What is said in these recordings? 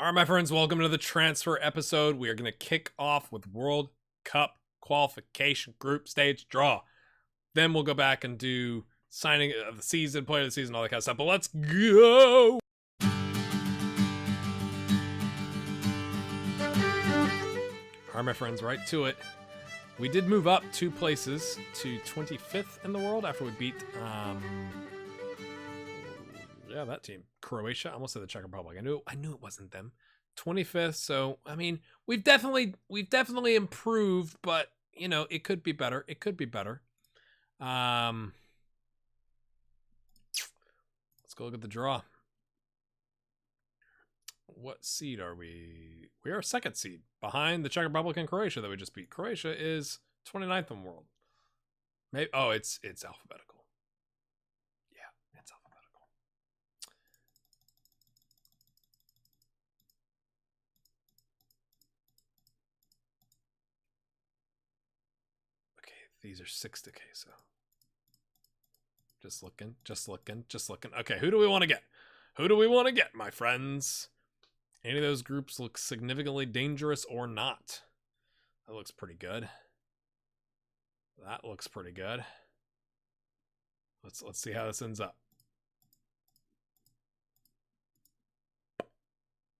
All right, my friends, welcome to the transfer episode. We are going to kick off with World Cup qualification group stage draw. Then we'll go back and do signing of the season, player of the season, all that kind of stuff. But let's go! All right, my friends, right to it. We did move up 2 places to 25th in the world after we beat, that team. Croatia. I almost said the Czech Republic. I knew it wasn't them. 25th. So, I mean, we've definitely improved, but you know, it could be better. Let's go look at the draw. What seed are we? We are 2nd seed behind the Czech Republic and Croatia that we just beat. Croatia is 29th in the world. Maybe, it's alphabetical. Yeah, it's alphabetical. Okay, these are 6 to K, so. Just looking. Okay, who do we want to get? My friends? Any of those groups look significantly dangerous or not? That looks pretty good. Let's see how this ends up.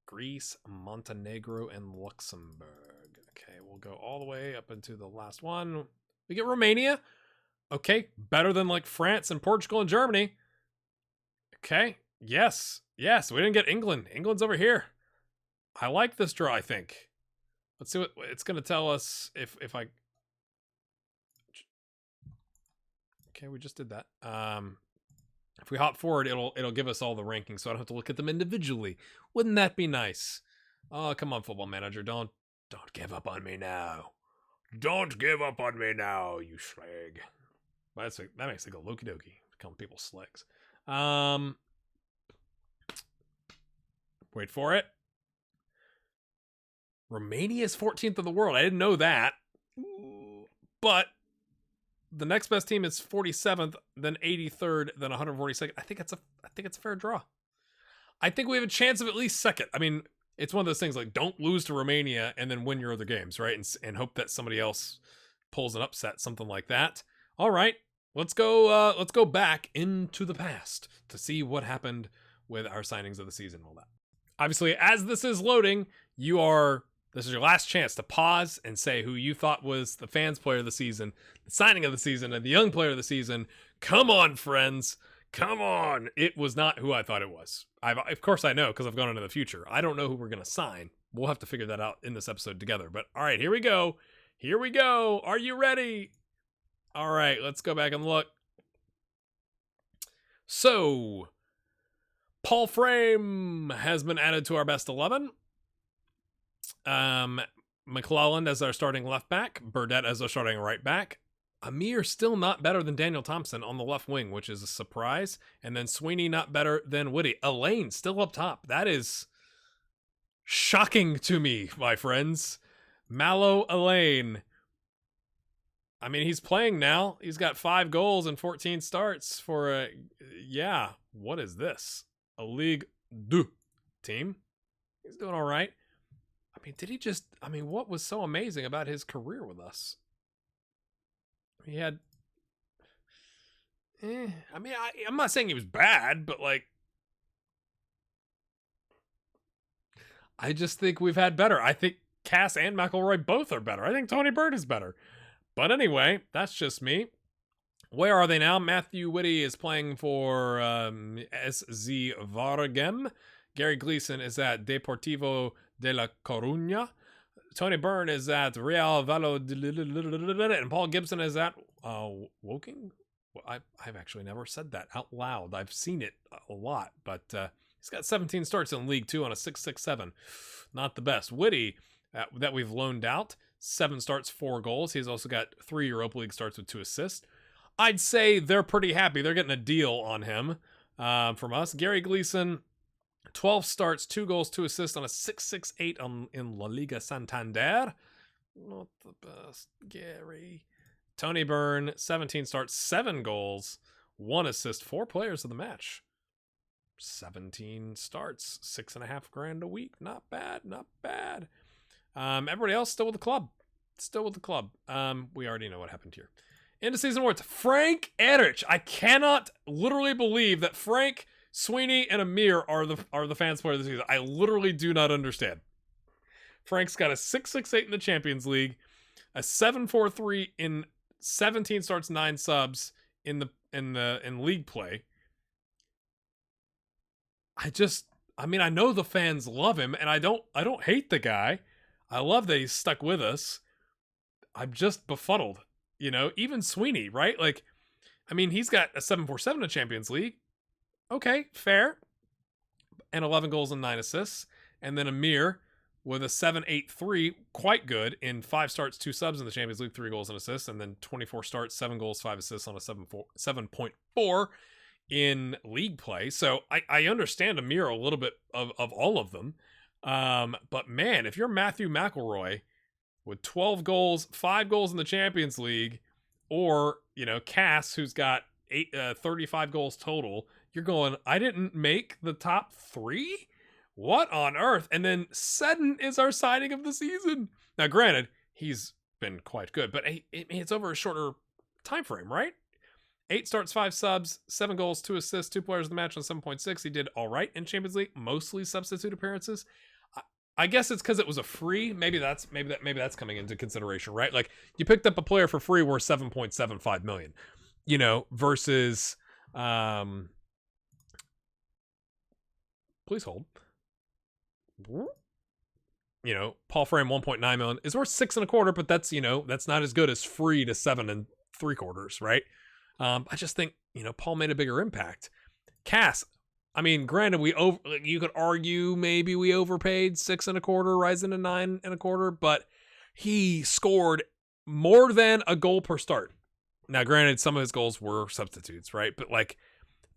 Greece, Montenegro, and Luxembourg. Okay, we'll go all the way up into the last one. We get Romania. Okay, better than like France and Portugal and Germany. Okay, yes, we didn't get England. England's over here. I like this draw, I think. Let's see what it's going to tell us if I... Okay, we just did that. If we hop forward, it'll give us all the rankings, so I don't have to look at them individually. Wouldn't that be nice? Oh, come on, Football Manager. Don't give up on me now. Don't give up on me now, you slag. That makes it go loki dokie. Calling people slags. Wait for it. Romania is 14th in the world. I didn't know that. But the next best team is 47th, then 83rd, then 142nd. I think it's a fair draw. I think we have a chance of at least 2nd. I mean, it's one of those things like don't lose to Romania and then win your other games, right? And hope that somebody else pulls an upset, something like that. All right, let's go back into the past to see what happened with our signings of the season and all that. Obviously, as this is loading, this is your last chance to pause and say who you thought was the fans player of the season, the signing of the season, and the young player of the season. Come on, friends. Come on. It was not who I thought it was. Of course I know because I've gone into the future. I don't know who we're going to sign. We'll have to figure that out in this episode together. But all right, here we go. Are you ready? All right, let's go back and look. So, Paul Frame has been added to our best 11. McClelland as our starting left back, Burdett as our starting right back. Amir still not better than Daniel Thompson on the left wing, which is a surprise. And then Sweeney not better than Woody. Elaine still up top. That is shocking to me, my friends. Mallow Elaine. I mean, he's playing now. He's got 5 goals and 14 starts for what is this? A Ligue 2 team. He's doing all right. What was so amazing about his career with us? He had... I'm not saying he was bad, but like... I just think we've had better. I think Cass and McElroy both are better. I think Tony Bird is better. But anyway, that's just me. Where are they now? Matthew Whitty is playing for SZ Waregem. Gary Gleason is at Deportivo de la Coruña. Tony Byrne is at Real Valladolid. And Paul Gibson is at Woking? Well, I've actually never said that out loud. I've seen it a lot. But he's got 17 starts in League 2 on a 6.67. Not the best. Whitty, that we've loaned out. 7 starts, 4 goals. He's also got 3 Europa League starts with 2 assists. I'd say they're pretty happy. They're getting a deal on him from us. Gary Gleason, 12 starts, 2 goals, 2 assists on a 6.68 in La Liga Santander. Not the best, Gary. Tony Byrne, 17 starts, 7 goals, 1 assist, 4 players of the match. 17 starts, $6,500 a week. Not bad, not bad. Everybody else still with the club. Still with the club. We already know what happened here. End of season awards. Frank Edrich. I cannot literally believe that Frank, Sweeney, and Amir are the fans player of the season. I literally do not understand. Frank's got a 6.68 in the Champions League, a 7.43 in 17 starts, 9 subs in league play. I know the fans love him, and I don't hate the guy. I love that he's stuck with us. I'm just befuddled. Even Sweeney, right? Like, he's got a 7.47 in the Champions League. Okay, fair. And 11 goals and 9 assists. And then Amir with a 7.83, quite good in 5 starts, 2 subs in the Champions League, 3 goals and assists. And then 24 starts, 7 goals, 5 assists on a 7.4 in league play. So I understand Amir a little bit of all of them. But man, if you're Matthew McElroy with 12 goals, 5 goals in the Champions League, or, Cass, who's got 35 goals total, you're going, I didn't make the top 3? What on earth? And then Seddon is our signing of the season. Now, granted, he's been quite good, but it's over a shorter time frame, right? 8 starts, 5 subs, 7 goals, 2 assists, 2 players of the match on 7.6. He did all right in Champions League, mostly substitute appearances. I guess it's because it was a free. Maybe that's coming into consideration, right? Like, you picked up a player for free worth $7.75 million, versus please hold. Paul Frame, $1.9 million is worth $6.25, but that's not as good as free to $7.75, right? I just think Paul made a bigger impact. Cass, granted, you could argue maybe we overpaid $6.25, rising to $9.25, but he scored more than a goal per start. Now, granted, some of his goals were substitutes, right? But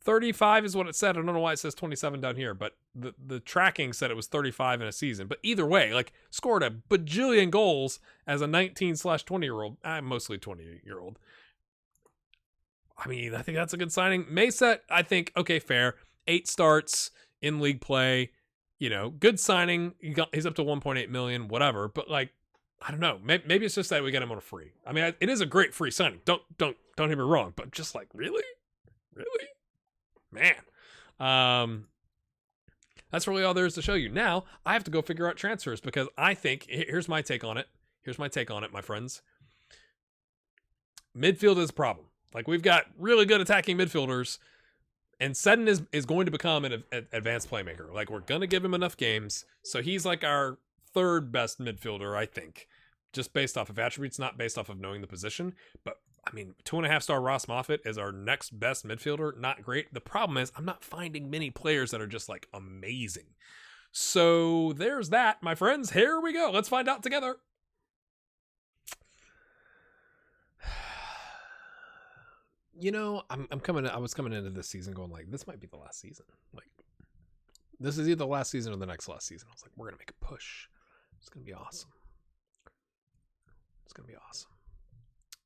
35 is what it said. I don't know why it says 27 down here, but the tracking said it was 35 in a season. But either way, scored a bajillion goals as a 19/20-year-old, mostly 20-year-old. I think that's a good signing. Mesa, I think, okay, fair. 8 starts in league play, good signing. He's up to 1.8 million, whatever. But I don't know. Maybe it's just that we get him on a free. It is a great free signing. Don't hear me wrong. But just really, man. That's really all there is to show you. Now I have to go figure out transfers because I think here's my take on it. My friends. Midfield is a problem. We've got really good attacking midfielders, and Seddon is going to become an advanced playmaker. We're going to give him enough games. So he's our 3rd best midfielder, I think, just based off of attributes, not based off of knowing the position. But 2.5-star Ross Moffat is our next best midfielder. Not great. The problem is I'm not finding many players that are just amazing. So there's that, my friends. Here we go. Let's find out together. I was coming into this season going this might be the last season. This is either the last season or the next last season. I was we're going to make a push. It's going to be awesome.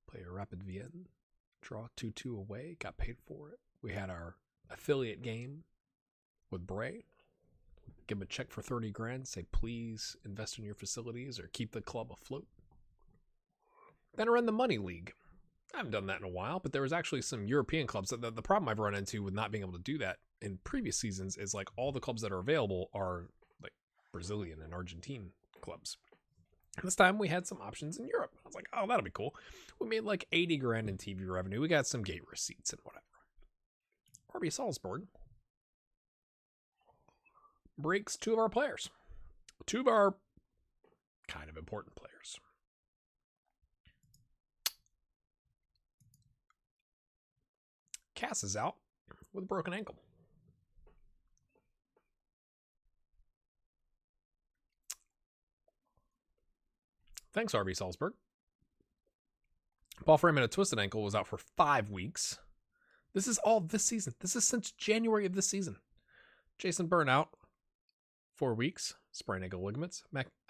Play a Rapid Vienna, draw 2-2 away, got paid for it. We had our affiliate game with Bray. Give him a check for $30,000, say please invest in your facilities or keep the club afloat. Then I ran the Money League. I haven't done that in a while, but there was actually some European clubs. The problem I've run into with not being able to do that in previous seasons is all the clubs that are available are Brazilian and Argentine clubs. And this time we had some options in Europe. I was oh, that'll be cool. We made $80,000 in TV revenue. We got some gate receipts and whatever. RB Salzburg breaks 2 of our players. 2 of our kind of important players. Cass is out with a broken ankle. Thanks, RB Salzburg. Paul Frame had a twisted ankle, was out for 5 weeks. This is all this season. This is since January of this season. Jason Byrne out 4 weeks. Sprained ankle ligaments.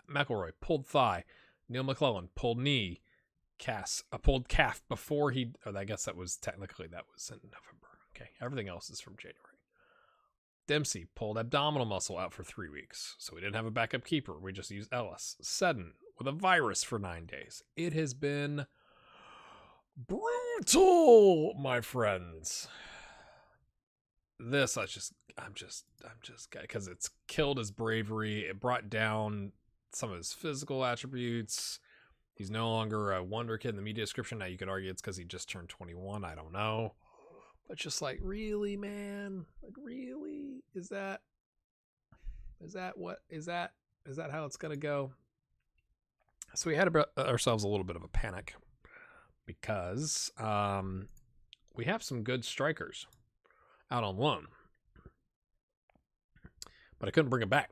McElroy pulled thigh. Neil McClellan pulled knee. Cass pulled calf before I guess that was in November. Okay, everything else is from January. Dempsey pulled abdominal muscle out for 3 weeks, so we didn't have a backup keeper. We just used Ellis. Seddon with a virus for 9 days. It has been brutal, my friends. This, I'm just, because it's killed his bravery. It brought down some of his physical attributes. He's no longer a wonder kid in the media description. Now you could argue it's because he just turned 21. I don't know. But just like, really, man? Like, really? Is that how it's going to go? So we had ourselves a little bit of a panic because we have some good strikers out on loan, but I couldn't bring them back.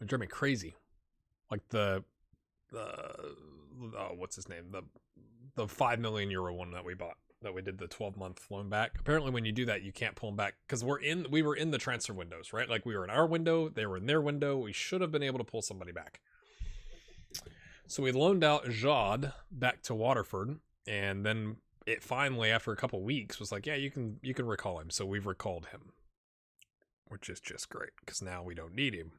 It drove me crazy. Like what's his name? The €5 million one that we bought, that we did the 12-month loan back. Apparently when you do that, you can't pull them back because we were in the transfer windows, right? Like we were in our window, they were in their window. We should have been able to pull somebody back. So we loaned out Jod back to Waterford, and then it finally, after a couple weeks, was like, yeah, you can recall him. So we've recalled him, which is just great because now we don't need him.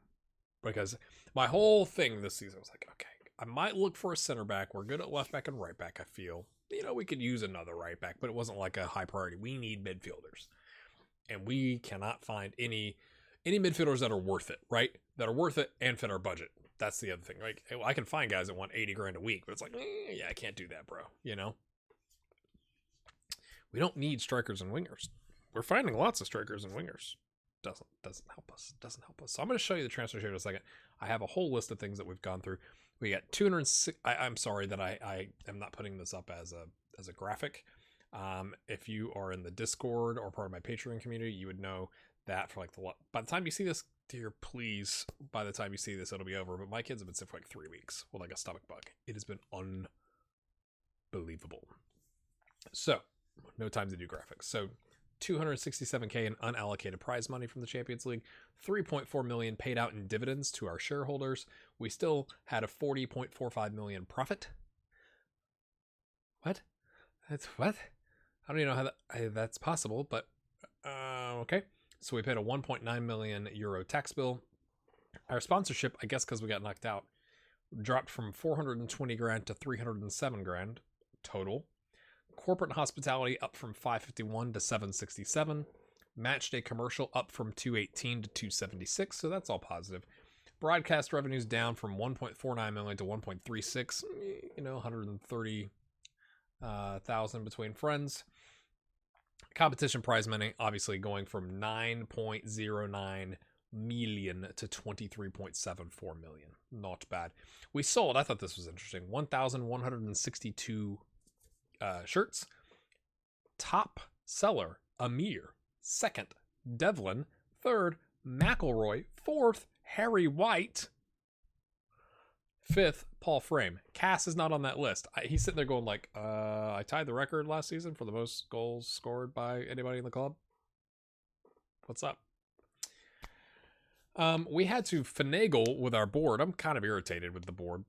Because my whole thing this season was like, okay, I might look for a center back. We're good at left back and right back, I feel. We could use another right back, but it wasn't like a high priority. We need midfielders. And we cannot find any midfielders that are worth it, right? That are worth it and fit our budget. That's the other thing. Like, I can find guys that want $80,000 a week, but it's like, yeah, I can't do that, bro. We don't need strikers and wingers. We're finding lots of strikers and wingers. Doesn't help us. So I'm going to show you the transfer here in a second. I have a whole list of things that we've gone through. We got 206. I'm sorry that I am not putting this up as a graphic. If you are in the Discord or part of my Patreon community, you would know that for like by the time you see this, dear, please, by the time you see this, it'll be over. But my kids have been sick for like 3 weeks with like a stomach bug. It has been unbelievable. So no time to do graphics. So $267K in unallocated prize money from the Champions League, $3.4 million paid out in dividends to our shareholders. We still had a $40.45 million profit. What? That's what? I don't even know how that's possible, but okay. So we paid a 1.9 million euro tax bill. Our sponsorship, I guess because we got knocked out, dropped from 420 grand to 307 grand total. Corporate and hospitality up from 551 to 767. Match day commercial up from 218 to 276. So that's all positive. Broadcast revenues down from 1.49 million to 1.36. 130,000 between friends. Competition prize money obviously going from 9.09 million to 23.74 million. Not bad. We sold, I thought this was interesting, 1,162 shirts. Top seller, Amir. Second, Devlin. Third, McElroy. Fourth, Harry White. Fifth, Paul Frame. Cass is not on that list. He's sitting there going like, I tied the record last season for the most goals scored by anybody in the club. What's up? We had to finagle with our board. I'm kind of irritated with the board.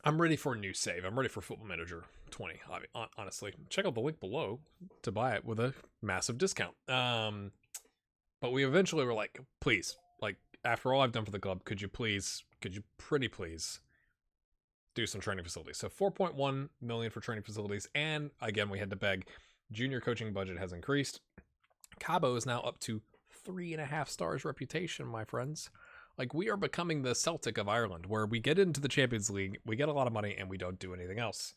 I'm ready for a new save. I'm ready for Football Manager 20. Honestly, check out the link below to buy it with a massive discount. But we eventually were like, please, like after all I've done for the club, could you pretty please do some training facilities? So 4.1 million for training facilities. And again, we had to beg. Junior coaching budget has increased. Cabo is now up to 3.5 stars reputation, my friends. Like, we are becoming the Celtic of Ireland, where we get into the Champions League, we get a lot of money, and we don't do anything else.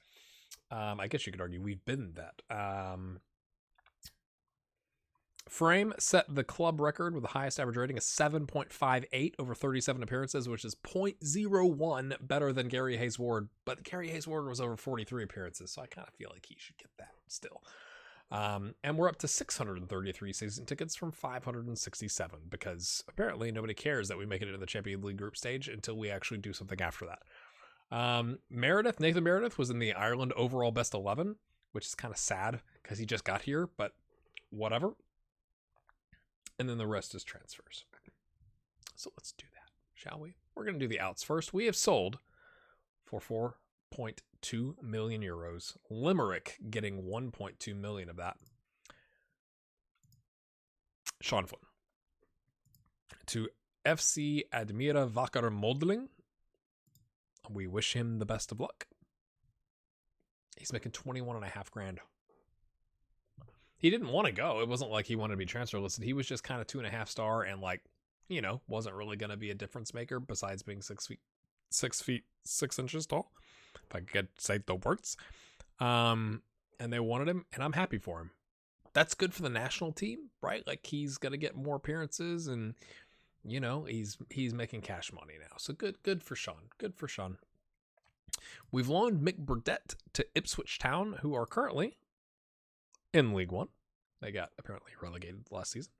I guess you could argue we've been that. Frame set the club record with the highest average rating of 7.58 over 37 appearances, which is 0.01 better than Gary Hayes-Ward. But Gary Hayes-Ward was over 43 appearances, so I kind of feel like he should get that still. And we're up to 633 season tickets from 567 because apparently nobody cares that we make it into the Champions League group stage until we actually do something after that. Nathan Meredith was in the Ireland overall best 11, which is kind of sad because he just got here, but whatever. And then the rest is transfers. So let's do that, shall we? We're going to do the outs first. We have sold for 4.2 million euros. Limerick getting 1.2 million of that. Sean Flynn. to FC Admira Wacker Modeling. We wish him the best of luck. He's making 21.5 grand. He didn't want to go. It wasn't like he wanted to be transfer listed. He was just kind of 2.5 star and like, wasn't really going to be a difference maker besides being 6 feet 6 inches tall. If I could say the words. And they wanted him, and I'm happy for him. That's good for the national team, right? Like he's going to get more appearances, and he's making cash money now. So good for Sean. Good for Sean. We've loaned Mick Burdett to Ipswich Town, who are currently in League One. They got apparently relegated last season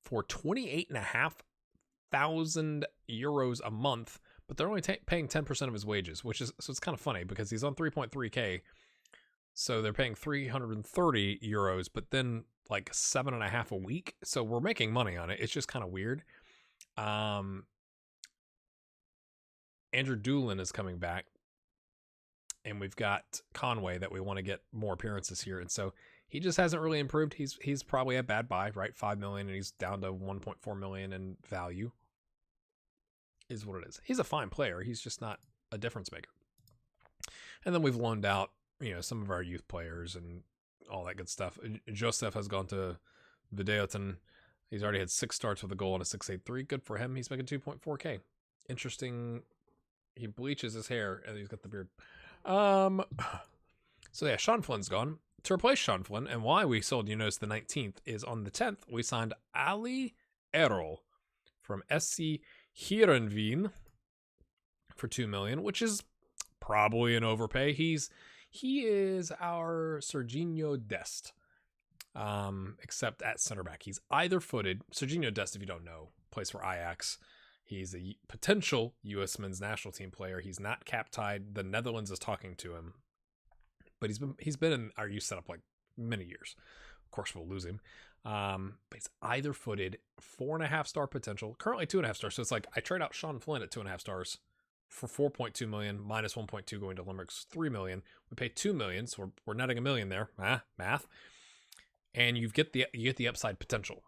for 28,500 euros a month, but they're only paying 10% of his wages, so it's kind of funny because he's on 3.3k. So they're paying 330 euros, but then like 7.5 a week. So we're making money on it. It's just kind of weird. Andrew Doolin is coming back, and we've got Conway that we want to get more appearances here. And so he just hasn't really improved. He's probably a bad buy, right? 5 million, and he's down to 1.4 million in value. Is what it is. He's a fine player. He's just not a difference maker. And then we've loaned out, some of our youth players and all that good stuff. Joseph has gone to Videoton. He's already had 6 starts with a goal and a 6.83. Good for him. He's making 2.4k. Interesting. He bleaches his hair and he's got the beard. So yeah, Sean Flynn's gone. To replace Sean Flynn, and why we sold the 19th is on the 10th, we signed Ali Errol from SC Heerenveen for 2 million, which is probably an overpay. He is our Serginho Dest, except at center back. He's either footed. Serginho Dest, if you don't know, plays for Ajax. He's a potential U.S. men's national team player. He's not cap tied. The Netherlands is talking to him, but he's been in our youth setup like many years. Of course, we'll lose him. But he's either footed, 4.5 star potential, currently 2.5 stars. So it's like I trade out Sean Flynn at 2.5 stars for 4.2 million minus 1.2 going to Limerick's 3 million. We pay 2 million, so we're netting $1 million there. Math. And you get the upside potential.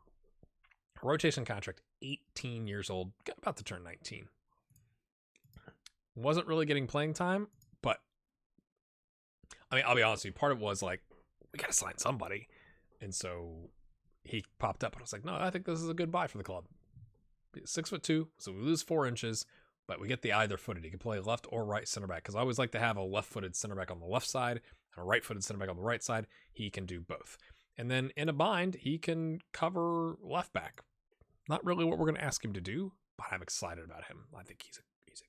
Rotation contract, 18 years old, about to turn 19. Wasn't really getting playing time, but I mean, I'll be honest with you, part of it was like, we got to sign somebody. And so he popped up, and I was like, no, I think this is a good buy for the club. 6'2", so we lose 4 inches, but we get the either footed. He can play left or right center back, because I always like to have a left-footed center back on the left side and a right-footed center back on the right side. He can do both. And then in a bind, he can cover left back. Not really what we're going to ask him to do, but I'm excited about him. I think he's a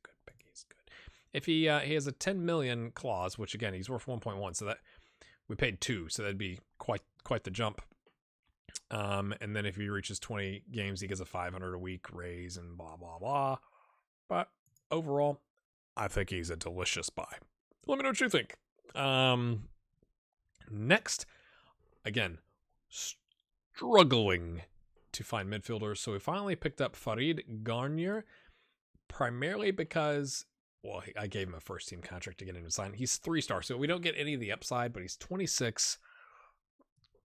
good pick. He's good. If he has a 10 million clause, which again, he's worth 1.1, so that we paid 2, so that'd be quite the jump. And then if he reaches 20 games, he gets a 500 a week raise and blah, blah, blah. But overall, I think he's a delicious buy. Let me know what you think. Next, again, struggling to find midfielders. So we finally picked up Farid Garnier, primarily because, well, I gave him a first team contract to get him to sign. He's 3 stars, so we don't get any of the upside, but he's 26,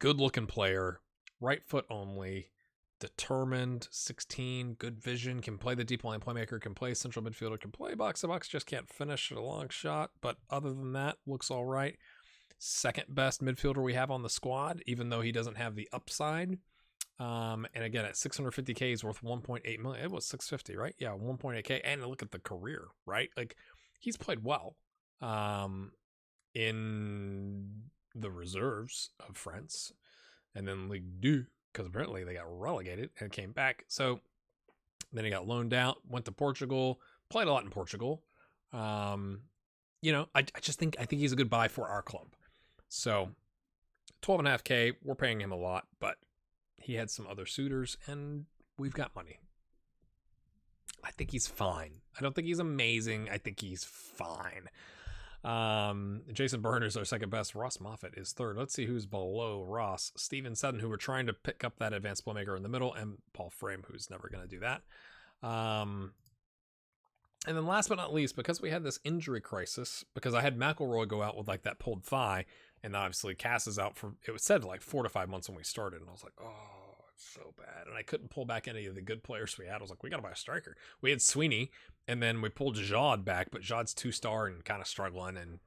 good looking player, right foot only, determined, 16, good vision, can play the deep line playmaker, can play central midfielder, can play box to box, just can't finish a long shot. But other than that, looks all right. Second best midfielder we have on the squad, even though he doesn't have the upside. And again, at 650k, he's worth 1.8 million. It was 650, right? Yeah, 1.8k. And look at the career, right? Like, he's played well in the reserves of France and then Ligue 2, because apparently they got relegated and came back. So then he got loaned out, went to Portugal, played a lot in Portugal. I think he's a good buy for our club. So 12.5k, we're paying him a lot, but he had some other suitors, and we've got money. I think he's fine. I don't think he's amazing. I think he's fine. Jason Byrne is our second best. Ross Moffat is third. Let's see who's below Ross. Steven Sutton, who we're trying to pick up that advanced playmaker in the middle, and Paul Frame, who's never going to do that. And then last but not least, because we had this injury crisis, because I had McElroy go out with like that pulled thigh, and obviously Cass is out for, it was said like 4 to 5 months when we started, and I was like, oh so bad. And I couldn't pull back any of the good players we had. I was like, we got to buy a striker. We had Sweeney, and then we pulled Jod back, but Jod's 2-star and kind of struggling and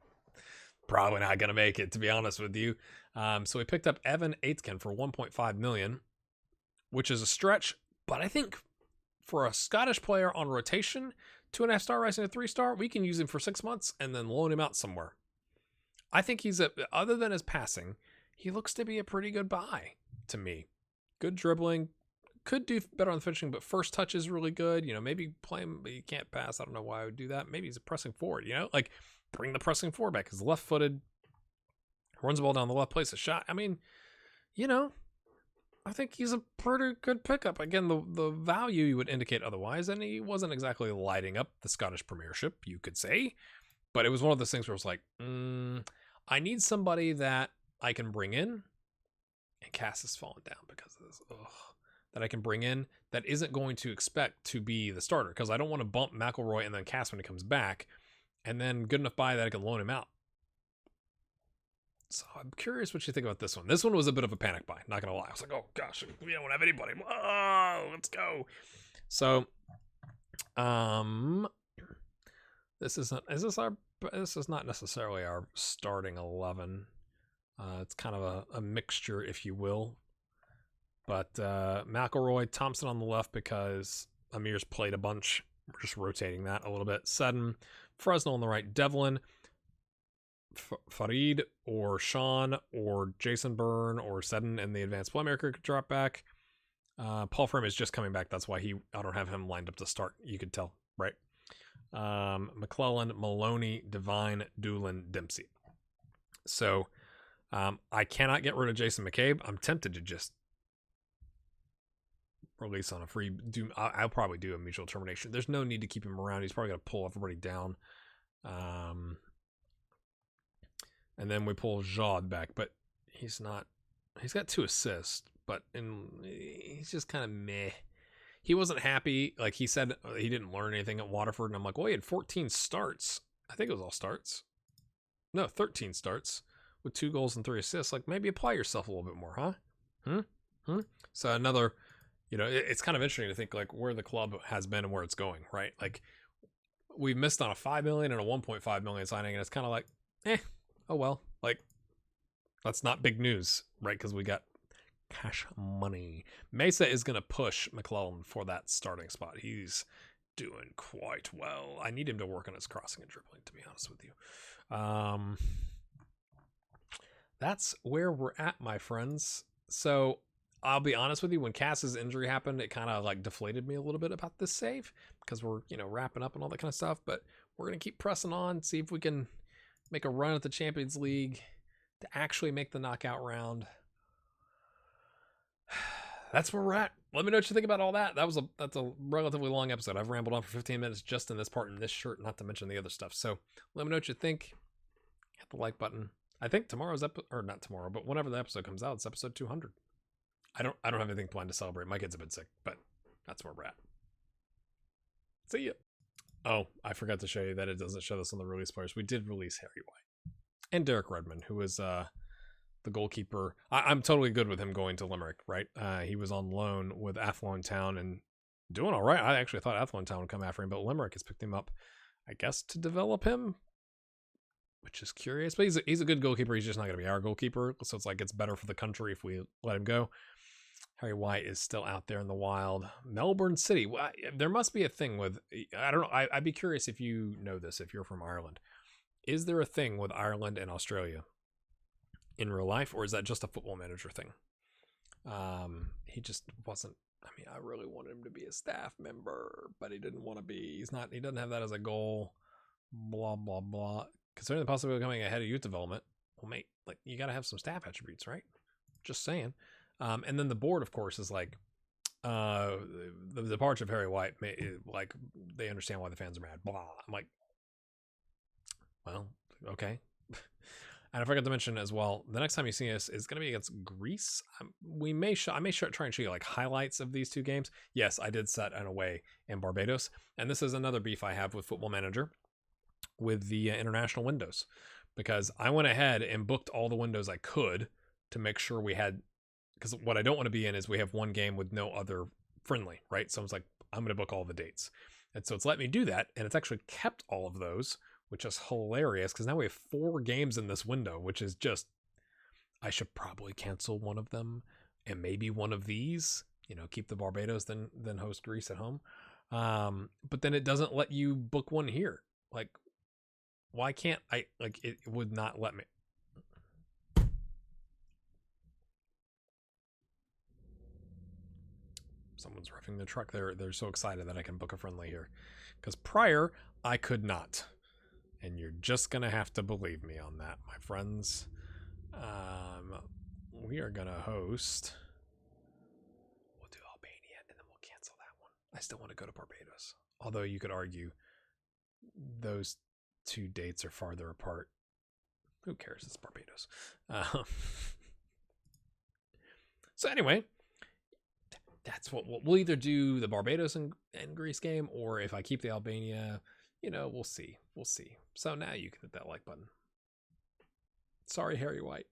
probably not going to make it, to be honest with you. So we picked up Evan Aitken for 1.5 million, which is a stretch, but I think for a Scottish player on rotation, 2.5-star rising to 3-star, we can use him for 6 months and then loan him out somewhere. I think other than his passing, he looks to be a pretty good buy to me. Good dribbling, could do better on the finishing, but first touch is really good. Maybe play him, but he can't pass. I don't know why I would do that. Maybe he's a pressing forward, like bring the pressing forward back. He's left-footed, runs the ball down the left, plays a shot. I mean, I think he's a pretty good pickup. Again, the value would indicate otherwise, and he wasn't exactly lighting up the Scottish Premiership, you could say. But it was one of those things where it's like, I need somebody that I can bring in, and Cass has fallen down because of this. That I can bring in that isn't going to expect to be the starter, because I don't want to bump McElroy and then Cass when he comes back, and then good enough buy that I can loan him out. So I'm curious what you think about this one. This one was a bit of a panic buy, not gonna lie. I was like, oh gosh, we don't have anybody. Oh, let's go. So, this is not necessarily our starting 11. It's kind of a mixture, if you will. But McElroy, Thompson on the left because Amir's played a bunch. We're just rotating that a little bit. Seddon, Fresnel on the right, Devlin, Farid or Sean or Jason Byrne or Seddon in the advanced playmaker could drop back. Paul Frame is just coming back. That's why I don't have him lined up to start. You could tell, right? McClellan, Maloney, Devine, Doolin, Dempsey. So I cannot get rid of Jason McCabe. I'm tempted to just release on a free. I'll probably do a mutual termination. There's no need to keep him around. He's probably going to pull everybody down. And then we pull Jod back, but he's not. He's got 2 assists, but he's just kind of meh. He wasn't happy. Like he said, he didn't learn anything at Waterford, and I'm like, well, he had 14 starts. I think it was all starts. No, 13 starts with 2 goals and 3 assists. Like maybe apply yourself a little bit more, huh? So another, it's kind of interesting to think like where the club has been and where it's going, right? Like we missed on a 5 million and a 1.5 million signing, and it's kind of like, oh well, like that's not big news, right? Because we got cash money. Mesa is going to push McClellan for that starting spot. He's doing quite well. I need him to work on his crossing and dribbling, to be honest with you. That's where we're at, my friends. So I'll be honest with you, when Cass's injury happened, it kind of like deflated me a little bit about this save because we're, wrapping up and all that kind of stuff, but we're going to keep pressing on, see if we can make a run at the Champions League to actually make the knockout round. That's where we're at. Let me know what you think about all that. That's a relatively long episode. I've rambled on for 15 minutes just in this part in this shirt, not to mention the other stuff. So let me know what you think. Hit the like button. I think tomorrow's or not tomorrow, but whenever the episode comes out, it's episode 200. I don't have anything planned to celebrate. My kid's a bit sick, but that's where we're at. See ya. Oh, I forgot to show you that it doesn't show this on the release players. We did release Harry White and Derek Redmond, who was the goalkeeper. I'm totally good with him going to Limerick, right? He was on loan with Athlone Town and doing all right. I actually thought Athlone Town would come after him, but Limerick has picked him up, I guess, to develop him, which is curious. But he's a good goalkeeper. He's just not going to be our goalkeeper. So it's like it's better for the country if we let him go. Harry White is still out there in the wild. Melbourne City. Well, there must be a thing with, I don't know. I'd be curious if you know this, if you're from Ireland. Is there a thing with Ireland and Australia in real life, or is that just a Football Manager thing? He just wasn't. I mean, I really wanted him to be a staff member, but he didn't want to be. He's not. He doesn't have that as a goal. Blah blah blah. Considering the possibility of becoming a head of youth development, well, mate, like you got to have some staff attributes, right? Just saying. And then the board, of course, is like the departure of Harry White. Like they understand why the fans are mad. Blah. I'm like, well, okay. And I forgot to mention as well, the next time you see us is going to be against Greece. I may try and show you like highlights of these 2 games. Yes, I did set an away in Barbados. And this is another beef I have with Football Manager with the international windows, because I went ahead and booked all the windows I could to make sure we had because what I don't want to be in is we have one game with no other friendly, right? So it's like, I'm going to book all the dates. And so it's let me do that. And it's actually kept all of those, which is hilarious because now we have 4 games in this window, which is just, I should probably cancel one of them and maybe one of these, keep the Barbados, then host Greece at home. But then it doesn't let you book one here. Like, why can't I, like, it would not let me. Someone's roughing the truck. They're so excited that I can book a friendly here. Because prior, I could not. And you're just going to have to believe me on that, my friends. We are going to host. We'll do Albania, and then we'll cancel that one. I still want to go to Barbados. Although you could argue those 2 dates are farther apart. Who cares? It's Barbados. So anyway, that's what we'll either do, the Barbados and Greece game, or if I keep the Albania, we'll see. So now you can hit that like button. Sorry, Harry White.